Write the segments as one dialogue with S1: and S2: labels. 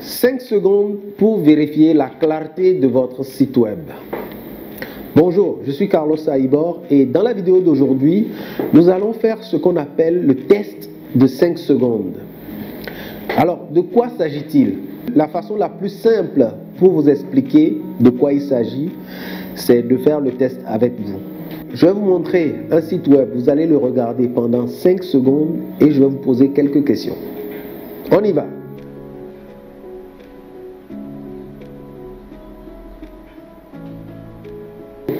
S1: 5 secondes pour vérifier la clarté de votre site web. Bonjour, je suis Carlos Saibor et dans la vidéo d'aujourd'hui, nous allons faire ce qu'on appelle le test de 5 secondes. Alors, de quoi s'agit-il? La façon la plus simple pour vous expliquer de quoi il s'agit, c'est de faire le test avec vous. Je vais vous montrer un site web, vous allez le regarder pendant 5 secondes et je vais vous poser quelques questions. On y va.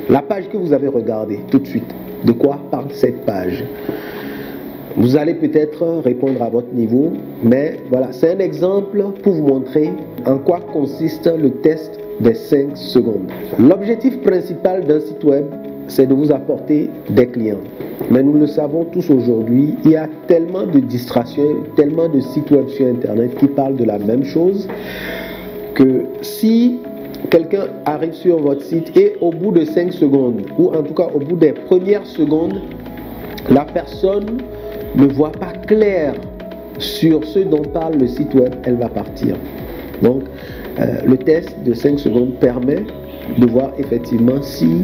S1: La page que vous avez regardée tout de suite, de quoi parle cette page? Vous allez peut-être répondre à votre niveau, mais voilà, c'est un exemple pour vous montrer en quoi consiste le test des 5 secondes. L'objectif principal d'un site web, c'est de vous apporter des clients. Mais nous le savons tous aujourd'hui, il y a tellement de distractions, tellement de sites web sur Internet qui parlent de la même chose, que si quelqu'un arrive sur votre site et au bout de 5 secondes, ou en tout cas au bout des premières secondes, la personne ne voit pas clair sur ce dont parle le site web, elle va partir. Donc, le test de 5 secondes permet de voir effectivement si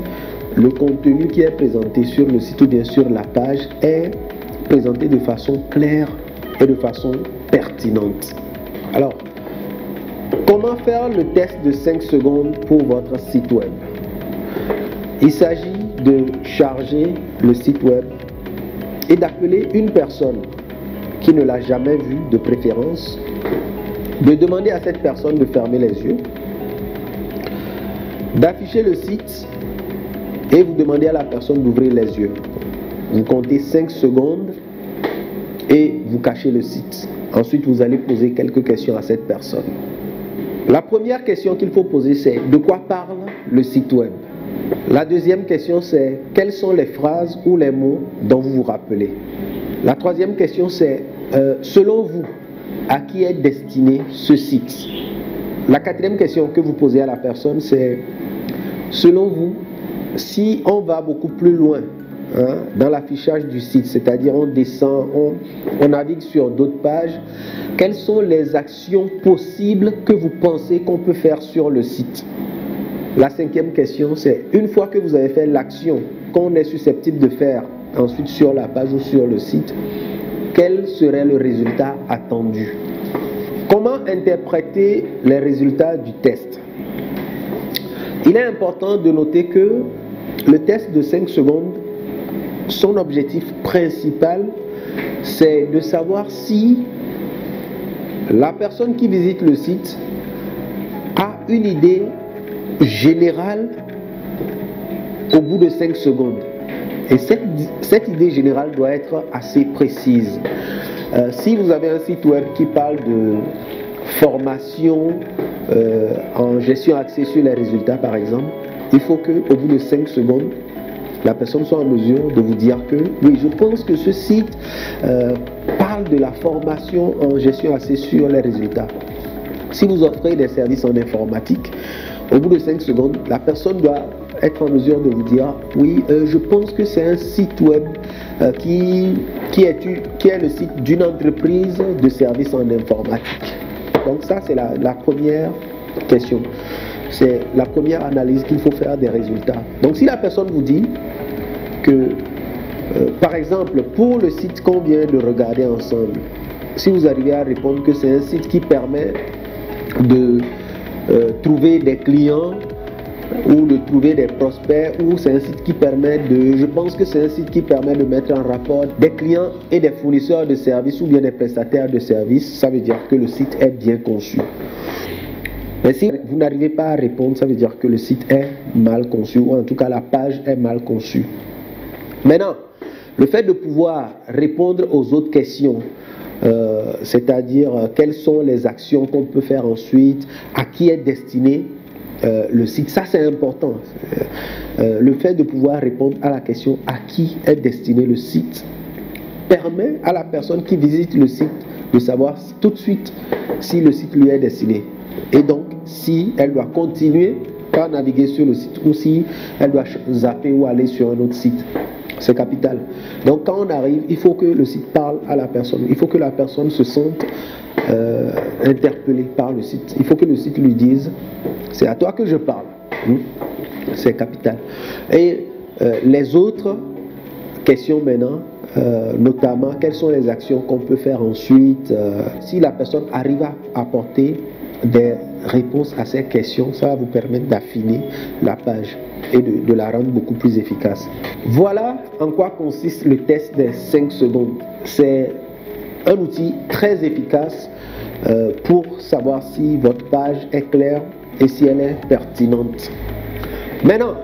S1: le contenu qui est présenté sur le site ou bien sur la page est présenté de façon claire et de façon pertinente. Alors, comment faire le test de 5 secondes pour votre site web? Il s'agit de charger le site web et d'appeler une personne qui ne l'a jamais vu de préférence, de demander à cette personne de fermer les yeux, d'afficher le site et vous demandez à la personne d'ouvrir les yeux. Vous comptez 5 secondes et vous cachez le site. Ensuite, vous allez poser quelques questions à cette personne. La première question qu'il faut poser, c'est de quoi parle le site web? La deuxième question, c'est quelles sont les phrases ou les mots dont vous vous rappelez? La troisième question, c'est selon vous, à qui est destiné ce site? La quatrième question que vous posez à la personne, c'est selon vous, si on va beaucoup plus loin dans l'affichage du site, c'est-à-dire on descend, on navigue sur d'autres pages, quelles sont les actions possibles que vous pensez qu'on peut faire sur le site? La cinquième question, c'est une fois que vous avez fait l'action qu'on est susceptible de faire ensuite sur la page ou sur le site, quel serait le résultat attendu? Comment interpréter les résultats du test? Il est important de noter que le test de 5 secondes, son objectif principal, c'est de savoir si la personne qui visite le site a une idée générale au bout de 5 secondes. Et cette idée générale doit être assez précise. Si vous avez un site web qui parle de formation en gestion axée sur les résultats par exemple, il faut qu'au bout de 5 secondes, la personne soit en mesure de vous dire que oui, je pense que ce site parle de la formation en gestion axée sur les résultats. Si vous offrez des services en informatique, au bout de 5 secondes, la personne doit être en mesure de vous dire oui, je pense que c'est un site web qui est le site d'une entreprise de services en informatique. Donc ça, c'est la première question. C'est la première analyse qu'il faut faire des résultats. Donc si la personne vous dit que, par exemple, pour le site qu'on vient de regarder ensemble, si vous arrivez à répondre que c'est un site qui permet de trouver des clients ou de trouver des prospects, ou c'est un site qui permet de, je pense que c'est un site qui permet de mettre en rapport des clients et des fournisseurs de services ou bien des prestataires de services, ça veut dire que le site est bien conçu. Mais si vous n'arrivez pas à répondre, ça veut dire que le site est mal conçu, ou en tout cas la page est mal conçue. Maintenant, le fait de pouvoir répondre aux autres questions, c'est-à-dire quelles sont les actions qu'on peut faire ensuite, à qui est destiné le site, ça c'est important. Le fait de pouvoir répondre à la question à qui est destiné le site permet à la personne qui visite le site de savoir tout de suite si le site lui est destiné. Et donc, si elle doit continuer par naviguer sur le site ou si elle doit zapper ou aller sur un autre site. C'est capital. Donc, quand on arrive, il faut que le site parle à la personne. Il faut que la personne se sente interpellé par le site. Il faut que le site lui dise, c'est à toi que je parle. C'est capital. Et les autres questions maintenant, notamment quelles sont les actions qu'on peut faire ensuite. Si la personne arrive à apporter des réponses à ces questions, ça va vous permettre d'affiner la page et de la rendre beaucoup plus efficace. Voilà en quoi consiste le test des 5 secondes. C'est un outil très efficace pour savoir si votre page est claire et si elle est pertinente. Maintenant,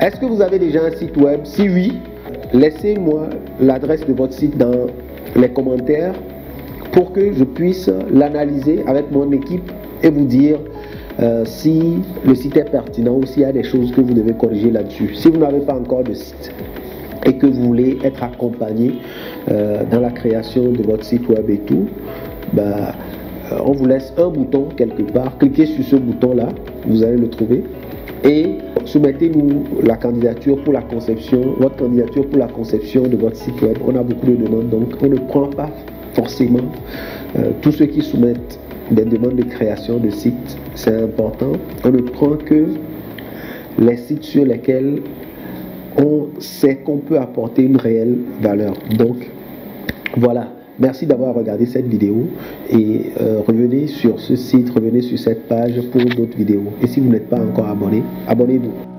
S1: est-ce que vous avez déjà un site web? Si oui, laissez-moi l'adresse de votre site dans les commentaires pour que je puisse l'analyser avec mon équipe et vous dire si le site est pertinent ou s'il y a des choses que vous devez corriger là-dessus. Si vous n'avez pas encore de site et que vous voulez être accompagné dans la création de votre site web et tout, on vous laisse un bouton quelque part. Cliquez sur ce bouton-là, vous allez le trouver. Et soumettez-nous la candidature pour la conception, votre candidature pour la conception de votre site web. On a beaucoup de demandes, donc on ne prend pas forcément tous ceux qui soumettent des demandes de création de sites. C'est important. On ne prend que les sites sur lesquels on sait qu'on peut apporter une réelle valeur. Donc voilà. Merci d'avoir regardé cette vidéo et revenez sur ce site, revenez sur cette page pour d'autres vidéos. Et si vous n'êtes pas encore abonné, abonnez-vous.